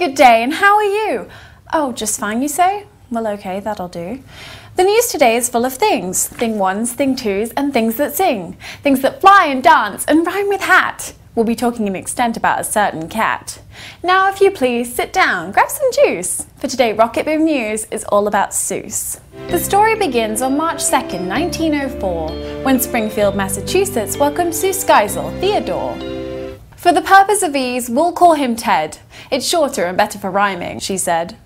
good day, and how are you? Oh, just fine, you say? Well, okay, that'll do. The news today is full of things. Thing ones, thing twos, and things that sing. Things that fly and dance and rhyme with hat. We'll be talking in extent about a certain cat. Now, if you please, sit down, grab some juice. For today, RocketBoom News is all about Seuss. The story begins on March 2nd, 1904, when Springfield, Massachusetts welcomed Seuss Geisel, Theodore. For the purpose of ease, we'll call him Ted. It's shorter and better for rhyming, she said.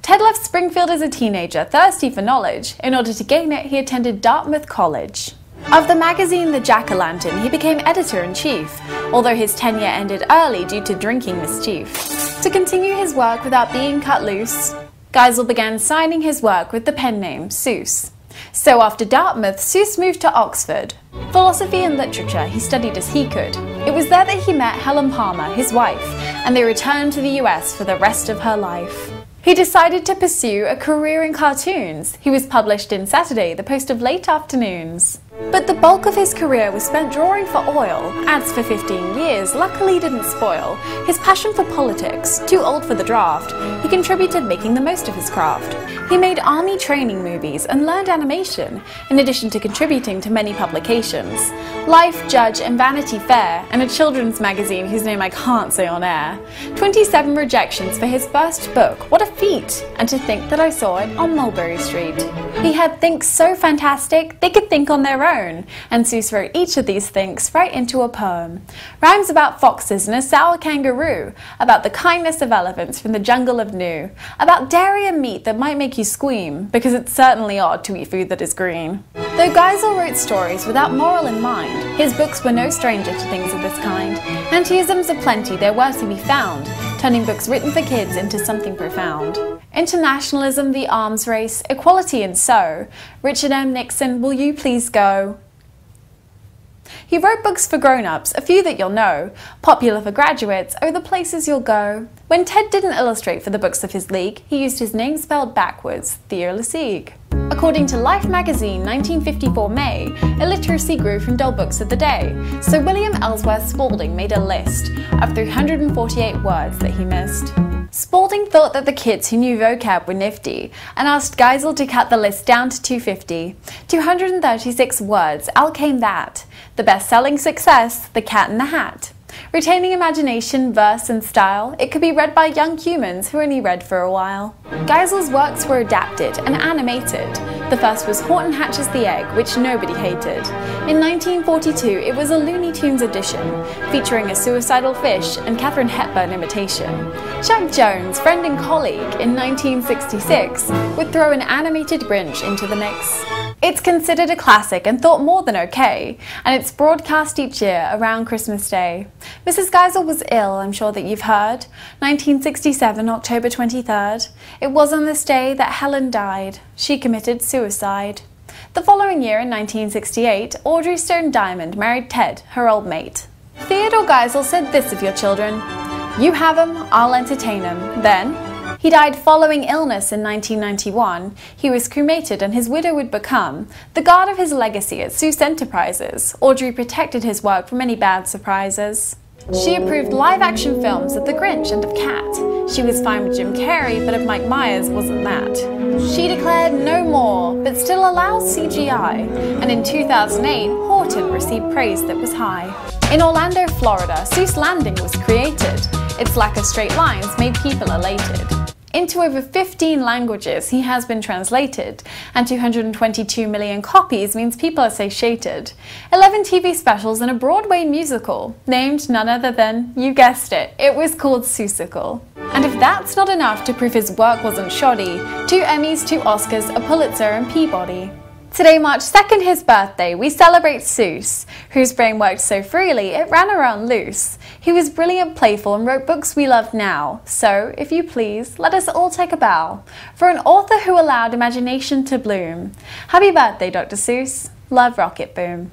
Ted left Springfield as a teenager, thirsty for knowledge. In order to gain it, he attended Dartmouth College. Of the magazine The Jack-o'-lantern, he became editor-in-chief, although his tenure ended early due to drinking mischief. To continue his work without being cut loose, Geisel began signing his work with the pen name Seuss. So after Dartmouth, Seuss moved to Oxford. Philosophy and literature he studied as he could. It was there that he met Helen Palmer, his wife, and they returned to the US for the rest of her life. He decided to pursue a career in cartoons. He was published in Saturday, the Post of late afternoons. But the bulk of his career was spent drawing for oil. Ads for 15 years luckily didn't spoil his passion for politics. Too old for the draft, he contributed making the most of his craft. He made army training movies and learned animation, in addition to contributing to many publications. Life, Judge, and Vanity Fair, and a children's magazine whose name I can't say on air. 27 rejections for his first book, what a feat! And to think that I saw it on Mulberry Street. He had thinks so fantastic, they could think on their own, and Seuss wrote each of these thinks right into a poem. Rhymes about foxes and a sour kangaroo, about the kindness of elephants from the jungle of Nu, about dairy and meat that might make you squeam, because it's certainly odd to eat food that is green. Though Geisel wrote stories without moral in mind, his books were no stranger to things of this kind. Anti-isms aplenty there were to be found, turning books written for kids into something profound. Internationalism, the arms race, equality and so. Richard M. Nixon, will you please go? He wrote books for grown-ups, a few that you'll know. Popular for graduates, oh the places you'll go. When Ted didn't illustrate for the books of his league, he used his name spelled backwards, Theo Lesigue. According to Life magazine, 1954 May, illiteracy grew from dull books of the day, so William Ellsworth Spalding made a list of 348 words that he missed. Spalding thought that the kids who knew vocab were nifty, and asked Geisel to cut the list down to 250. 236 words, out came that. The best-selling success, The Cat in the Hat. Retaining imagination, verse and style, it could be read by young humans who only read for a while. Geisel's works were adapted and animated. The first was Horton Hatches the Egg, which nobody hated. In 1942, it was a Looney Tunes edition, featuring a suicidal fish and Katharine Hepburn imitation. Jack Jones, friend and colleague, in 1966, would throw an animated Grinch into the mix. It's considered a classic and thought more than okay, and it's broadcast each year around Christmas Day. Mrs. Geisel was ill, I'm sure that you've heard. 1967, October 23rd. It was on this day that Helen died. She committed suicide. The following year, in 1968, Audrey Stone Diamond married Ted, her old mate. Theodore Geisel said this of your children: "You have 'em, I'll entertain 'em." Then, he died following illness in 1991. He was cremated and his widow would become the guard of his legacy at Seuss Enterprises. Audrey protected his work from any bad surprises. She approved live-action films of The Grinch and of Cat. She was fine with Jim Carrey, but of Mike Myers wasn't that. She declared no more, but still allows CGI. And in 2008, Horton received praise that was high. In Orlando, Florida, Seuss Landing was created. Its lack of straight lines made people elated. Into over 15 languages he has been translated, and 222 million copies means people are satiated. 11 TV specials and a Broadway musical, named none other than, you guessed it was called Seussical. And if that's not enough to prove his work wasn't shoddy, 2 Emmys, 2 Oscars, a Pulitzer and Peabody. Today, March 2nd, his birthday, we celebrate Seuss, whose brain worked so freely it ran around loose. He was brilliant, playful, and wrote books we love now. So, if you please, let us all take a bow for an author who allowed imagination to bloom. Happy birthday, Dr. Seuss. Love, RocketBoom.